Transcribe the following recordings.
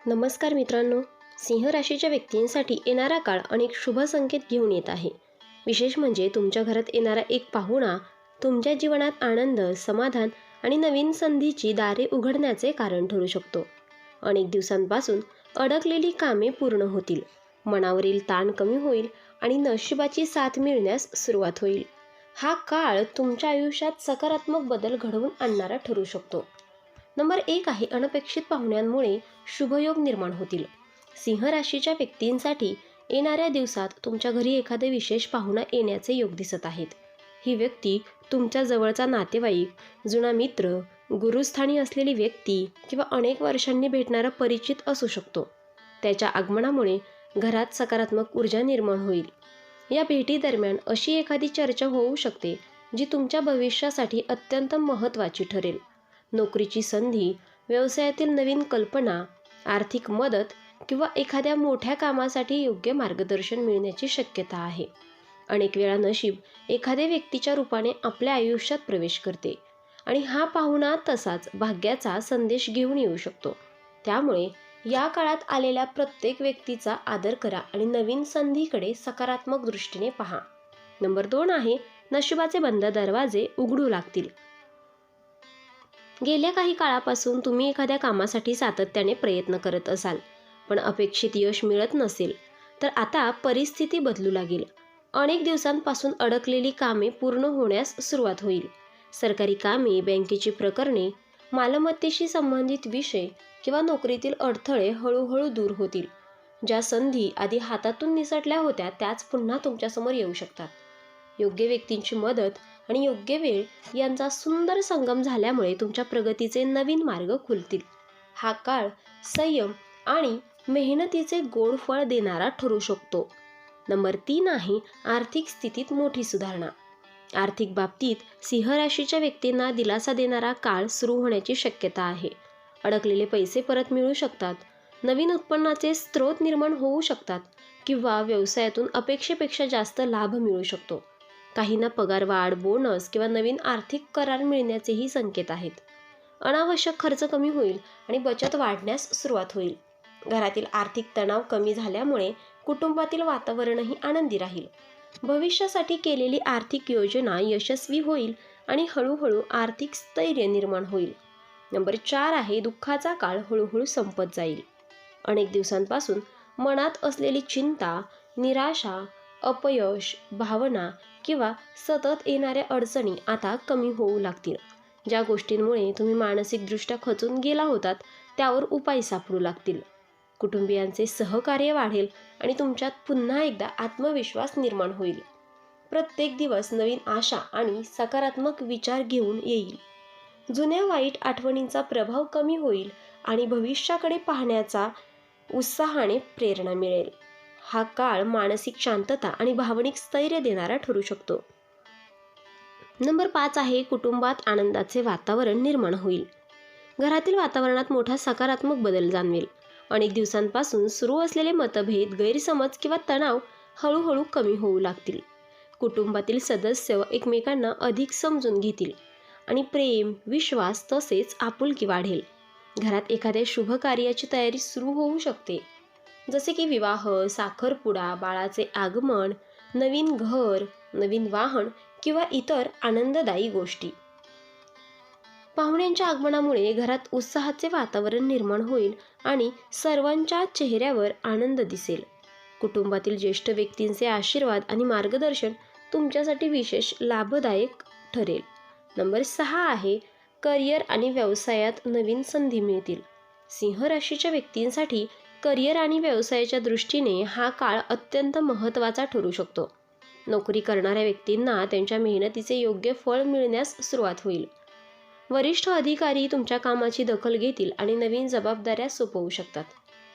नमस्कार मित्रांनो. सिंह राशीच्या व्यक्तींसाठी येणारा काळ अनेक शुभ संकेत घेऊन येत आहे. विशेष म्हणजे तुमच्या घरात येणारा एक पाहुणा तुमच्या जीवनात आनंद, समाधान आणि नवीन संधीची दारे उघडण्याचे कारण ठरू शकतो. अनेक दिवसांपासून अडकलेली कामे पूर्ण होतील, मनावरील ताण कमी होईल आणि नशिबाची साथ मिळण्यास सुरुवात होईल. हा काळ तुमच्या आयुष्यात सकारात्मक बदल घडवून आणणारा ठरू शकतो. नंबर 1 आहे, अनपेक्षित पाहुण्यांमुळे शुभयोग निर्माण होतील. सिंह राशीच्या व्यक्तींसाठी येणाऱ्या दिवसात तुमच्या घरी एखादे विशेष पाहुणा येण्याचे योग दिसत आहेत. ही व्यक्ती तुमच्या जवळचा नातेवाईक, जुना मित्र, गुरुस्थानी असलेली व्यक्ती किंवा अनेक वर्षांनी भेटणारा परिचित असू शकतो. त्याच्या आगमनामुळे घरात सकारात्मक ऊर्जा निर्माण होईल. या भेटीदरम्यान अशी एखादी चर्चा होऊ शकते जी तुमच्या भविष्यासाठी अत्यंत महत्त्वाची ठरेल. नोकरीची संधी, व्यवसायातील नवीन कल्पना, आर्थिक मदत किंवा एखाद्या मोठ्या कामासाठी योग्य मार्गदर्शन मिळण्याची शक्यता आहे. अनेक वेळा नशीब एखाद्या व्यक्तीच्या रूपाने आपल्या आयुष्यात प्रवेश करते आणि हा पाहुणा तसाच भाग्याचा संदेश घेऊन येऊ शकतो. त्यामुळे या काळात आलेल्या प्रत्येक व्यक्तीचा आदर करा आणि नवीन संधीकडे सकारात्मक दृष्टीने पहा. नंबर 2 आहे, नशिबाचे बंद दरवाजे उघडू लागतील. गेल्या काही काळापासून तुम्ही एखाद्या कामासाठी सातत्याने प्रयत्न करत असाल, पण अपेक्षित यश मिळत नसेल, तर आता परिस्थिती बदलू लागेल. अनेक दिवसांपासून अडकलेली कामे पूर्ण होण्यास सुरुवात होईल. सरकारी कामे, बँकेची प्रकरणे, मालमत्तेशी संबंधित विषय किंवा नोकरीतील अडथळे हळूहळू दूर होतील. ज्या संधी आधी हातातून निसटल्या होत्या त्याच पुन्हा तुमच्यासमोर येऊ शकतात. योग्य व्यक्तींची मदत आणि योग्य वेळ यांचा सुंदर संगम झाल्यामुळे तुमच्या प्रगतीचे नवीन मार्ग खुलतील. हा काळ संयम आणि मेहनतीचे गोड फळ देणारा ठरू शकतो. नंबर 3 आहे, आर्थिक स्थितीत मोठी सुधारणा. आर्थिक बाबतीत सिंह राशीच्या व्यक्तींना दिलासा देणारा काळ सुरू होण्याची शक्यता आहे. अडकलेले पैसे परत मिळू शकतात, नवीन उत्पन्नाचे स्रोत निर्माण होऊ शकतात किंवा व्यवसायातून अपेक्षेपेक्षा जास्त लाभ मिळू शकतो. काहींना पगारवाढ, बोनस किंवा नवीन आर्थिक करार मिळण्याचेही संकेत आहेत. अनावश्यक खर्च कमी होईल आणि बचत वाढण्यास सुरुवात होईल. घरातील आर्थिक तणाव कमी झाल्यामुळे कुटुंबातील वातावरणही आनंदी राहील. भविष्यासाठी केलेली आर्थिक योजना यशस्वी होईल आणि हळूहळू आर्थिक स्थैर्य निर्माण होईल. नंबर 4 आहे, दुःखाचा काळ हळूहळू संपत जाईल. अनेक दिवसांपासून मनात असलेली चिंता, निराशा, अपयश भावना किंवा सतत येणाऱ्या अडचणी आता कमी होऊ लागतील. ज्या गोष्टींमुळे तुम्ही मानसिकदृष्ट्या खचून गेला होतात त्यावर उपाय सापडू लागतील. कुटुंबियांचे सहकार्य वाढेल आणि तुमच्यात पुन्हा एकदा आत्मविश्वास निर्माण होईल. प्रत्येक दिवस नवीन आशा आणि सकारात्मक विचार घेऊन येईल. जुन्या वाईट आठवणींचा प्रभाव कमी होईल आणि भविष्याकडे पाहण्याचा उत्साहाने प्रेरणा मिळेल. हा काळ मानसिक शांतता आणि भावनिक स्थैर्य देणारा ठरू शकतो. नंबर 5 आहे, कुटुंबात आनंदाचे वातावरण निर्माण होईल. घरातील वातावरणात मोठा सकारात्मक बदल जाणवेल. अनेक दिवसांपासून सुरू असलेले मतभेद, गैरसमज किंवा तणाव हळूहळू कमी होऊ लागतील. कुटुंबातील सदस्य एकमेकांना अधिक समजून घेतील आणि प्रेम, विश्वास तसेच आपुलकी वाढेल. घरात एखाद्या शुभ कार्याची तयारी सुरू होऊ शकते, जसे की विवाह, साखरपुडा, बाळाचे आगमन, नवीन घर, नवीन वाहन किंवा इतर आनंददायी गोष्टी. पाहुण्यांच्या आगमनामुळे घरात उत्साहाचे वातावरण निर्माण होईल आणि सर्वांच्या चेहऱ्यावर आनंद दिसेल. कुटुंबातील ज्येष्ठ व्यक्तींचे आशीर्वाद आणि मार्गदर्शन तुमच्यासाठी विशेष लाभदायक ठरेल. नंबर 6 आहे, करिअर आणि व्यवसायात नवीन संधी मिळतील. सिंह राशीच्या व्यक्तींसाठी करिअर आणि व्यवसायाच्या दृष्टीने हा काळ अत्यंत महत्त्वाचा ठरू शकतो. नोकरी करणाऱ्या व्यक्तींना त्यांच्या मेहनतीचे योग्य फळ मिळण्यास सुरुवात होईल. वरिष्ठ अधिकारी तुमच्या कामाची दखल घेतील आणि नवीन जबाबदाऱ्या सोपवू शकतात.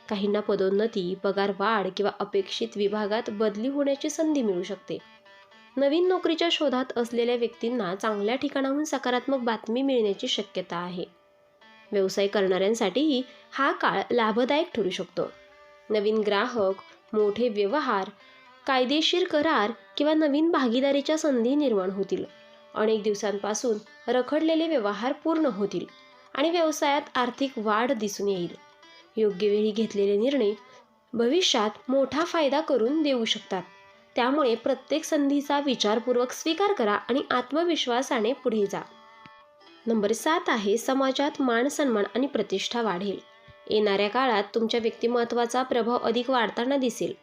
काहींना पदोन्नती, पगार वाढ किंवा अपेक्षित विभागात बदली होण्याची संधी मिळू शकते. नवीन नोकरीच्या शोधात असलेल्या व्यक्तींना चांगल्या ठिकाणाहून सकारात्मक बातमी मिळण्याची शक्यता आहे. व्यवसाय करणाऱ्यांसाठीही हा काळ लाभदायक ठरू शकतो. नवीन ग्राहक, मोठे व्यवहार, कायदेशीर करार किंवा नवीन भागीदारीच्या संधी निर्माण होतील. अनेक दिवसांपासून रखडलेले व्यवहार पूर्ण होतील आणि व्यवसायात आर्थिक वाढ दिसून येईल. योग्य वेळी घेतलेले निर्णय भविष्यात मोठा फायदा करून देऊ शकतात. त्यामुळे प्रत्येक संधीचा विचारपूर्वक स्वीकार करा आणि आत्मविश्वासाने पुढे जा. नंबर 7 आहे समाजात मान सन्मान आणि प्रतिष्ठा वाढेल. येणाऱ्या काळात तुमच्या व्यक्तिमत्त्वाचा प्रभाव अधिक वाढताना दिसेल.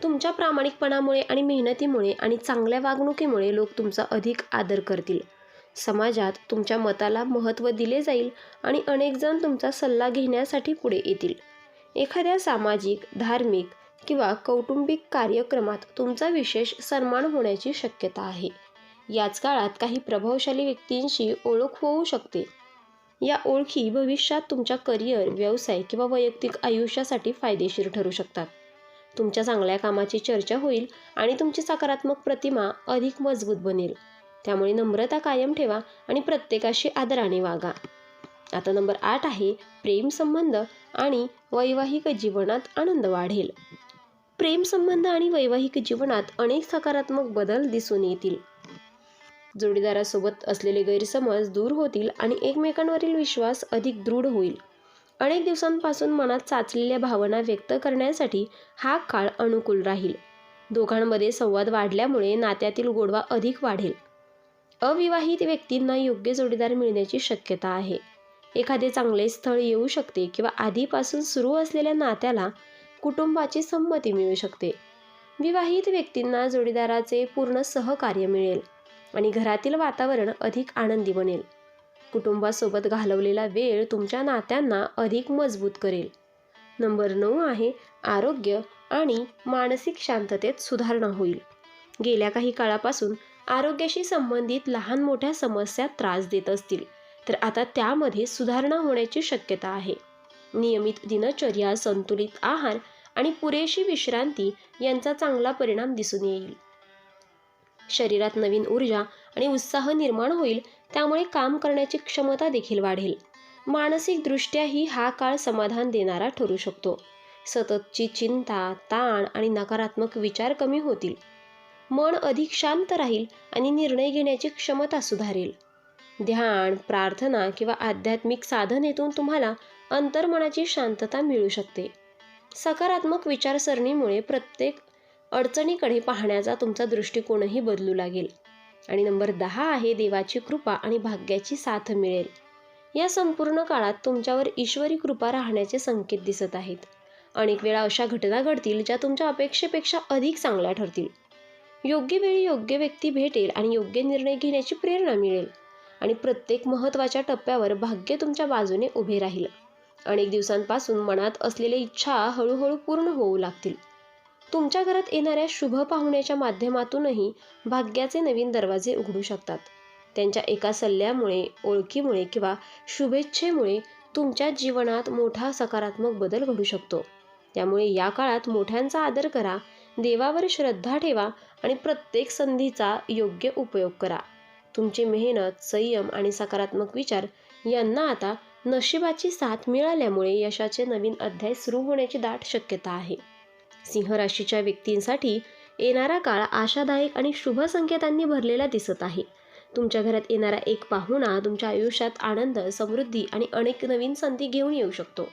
तुमच्या प्रामाणिकपणामुळे आणि मेहनतीमुळे आणि चांगल्या वागणुकीमुळे लोक तुमचा अधिक आदर करतील. समाजात तुमच्या मताला महत्त्व दिले जाईल आणि अनेक जण तुमचा सल्ला घेण्यासाठी पुढे येतील. एखाद्या सामाजिक, धार्मिक किंवा कौटुंबिक कार्यक्रमात तुमचा विशेष सन्मान होण्याची शक्यता आहे. याच काळात काही प्रभावशाली व्यक्तींशी ओळख होऊ शकते. या ओळखी भविष्यात तुमच्या करिअर, व्यवसाय किंवा वैयक्तिक आयुष्यासाठी फायदेशीर ठरू शकतात. तुमच्या चांगल्या कामाची चर्चा होईल आणि तुमची सकारात्मक प्रतिमा अधिक मजबूत बनेल. त्यामुळे नम्रता कायम ठेवा आणि प्रत्येकाशी आदराने वागा. आता नंबर 8 आहे प्रेम संबंध आणि वैवाहिक जीवनात आनंद वाढेल. प्रेम संबंध आणि वैवाहिक जीवनात अनेक सकारात्मक बदल दिसून येतील. जोडीदारासोबत असलेले गैरसमज दूर होतील आणि एकमेकांवरील विश्वास अधिक दृढ होईल. अनेक दिवसांपासून मनात साचलेल्या भावना व्यक्त करण्यासाठी हा काळ अनुकूल राहील. दोघांमध्ये संवाद वाढल्यामुळे नात्यातील गोडवा अधिक वाढेल. अविवाहित व्यक्तींना योग्य जोडीदार मिळण्याची शक्यता आहे. एखादे चांगले स्थळ येऊ शकते किंवा आधीपासून सुरू असलेल्या नात्याला कुटुंबाची संमती मिळू शकते. विवाहित व्यक्तींना जोडीदाराचे पूर्ण सहकार्य मिळेल आणि घरातील वातावरण अधिक आनंदी बनेल. कुटुंबासोबत घालवलेला वेळ तुमच्या नात्यांना अधिक मजबूत करेल. नंबर 9 आहे आरोग्य आणि मानसिक शांततेत सुधारणा होईल. गेल्या काही काळापासून आरोग्याशी संबंधित लहान मोठ्या समस्या त्रास देत असतील तर आता त्यामध्ये सुधारणा होण्याची शक्यता आहे. नियमित दिनचर्या, संतुलित आहार आणि पुरेशी विश्रांती यांचा चांगला परिणाम दिसून येईल. शरीरात नवीन ऊर्जा आणि उत्साह निर्माण होईल. त्यामुळे काम करण्याची क्षमता देखील वाढेल. मानसिकदृष्ट्याही हा काळ समाधान देणारा ठरू शकतो. सततची चिंता, ताण आणि नकारात्मक विचार कमी होतील. मन अधिक शांत राहील आणि निर्णय घेण्याची क्षमता सुधारेल. ध्यान, प्रार्थना किंवा आध्यात्मिक साधनेतून तुम्हाला अंतर्मनाची शांतता मिळू शकते. सकारात्मक विचारसरणीमुळे प्रत्येक अडचणीकडे पाहण्याचा तुमचा दृष्टिकोनही बदलू लागेल. आणि नंबर 10 आहे देवाची कृपा आणि भाग्याची साथ मिळेल. या संपूर्ण काळात तुमच्यावर ईश्वरी कृपा राहण्याचे संकेत दिसत आहेत. अनेक वेळा अशा घटना घडतील ज्या तुमच्या अपेक्षेपेक्षा अधिक चांगल्या ठरतील. योग्य वेळी योग्य व्यक्ती भेटेल आणि योग्य निर्णय घेण्याची प्रेरणा मिळेल आणि प्रत्येक महत्त्वाच्या टप्प्यावर भाग्य तुमच्या बाजूने उभे राहील. अनेक दिवसांपासून मनात असलेल्या इच्छा हळूहळू पूर्ण होऊ लागतील. तुमच्या घरात येणाऱ्या शुभ पाहुण्याच्या माध्यमातूनही भाग्याचे नवीन दरवाजे उघडू शकतात. त्यांच्या एका सल्ल्यामुळे, ओळखीमुळे किंवा शुभेच्छेमुळे तुमच्या जीवनात मोठा सकारात्मक बदल घडू शकतो. त्यामुळे या काळात मोठ्यांचा आदर करा, देवावर श्रद्धा ठेवा आणि प्रत्येक संधीचा योग्य उपयोग करा. तुमची मेहनत, संयम आणि सकारात्मक विचार यांना आता नशिबाची साथ मिळाल्यामुळे यशाचे नवीन अध्याय सुरू होण्याची दाट शक्यता आहे. सिंह राशीच्या व्यक्तींसाठी येणारा काळ आशादायक आणि शुभ संकेतांनी भरलेला दिसत आहे. तुमच्या घरात येणारा एक पाहुणा तुमच्या आयुष्यात आनंद, समृद्धी आणि अनेक नवीन संधी घेऊन येऊ शकतो.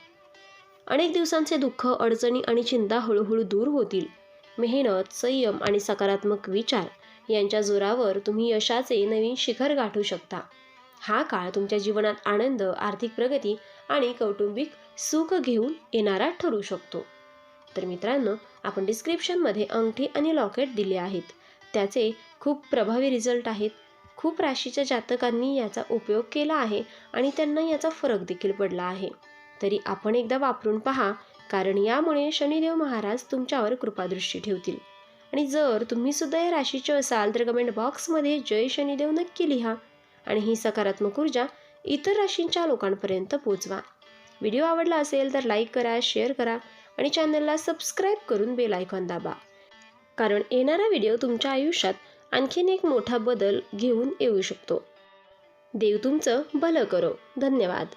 अनेक दिवसांचे दुःख, अडचणी आणि चिंता हळूहळू दूर होतील. मेहनत, संयम आणि सकारात्मक विचार यांच्या जोरावर तुम्ही यशाचे नवीन शिखर गाठू शकता. हा काळ तुमच्या जीवनात आनंद, आर्थिक प्रगती आणि कौटुंबिक सुख घेऊन येणारा ठरू शकतो. तर मित्रांनो, आपण डिस्क्रिप्शनमध्ये अंगठी आणि लॉकेट दिले आहेत. त्याचे खूप प्रभावी रिझल्ट आहेत. खूप राशीच्या जातकांनी याचा उपयोग केला आहे आणि त्यांना याचा फरक देखील पडला आहे. तरी आपण एकदा वापरून पहा, कारण यामुळे शनिदेव महाराज तुमच्यावर कृपादृष्टी ठेवतील. आणि जर तुम्ही सुद्धा या राशीचे असाल तर कमेंट बॉक्समध्ये जय शनिदेव नक्की लिहा आणि ही सकारात्मक ऊर्जा इतर राशींच्या लोकांपर्यंत पोहोचवा. व्हिडिओ आवडला असेल तर लाईक करा, शेअर करा आणि चॅनलला सबस्क्राईब करून बेल आयकॉन दाबा, कारण येणारा व्हिडिओ तुमच्या आयुष्यात आणखीन एक मोठा बदल घेऊन येऊ शकतो. देव तुमचं भलं करो. धन्यवाद.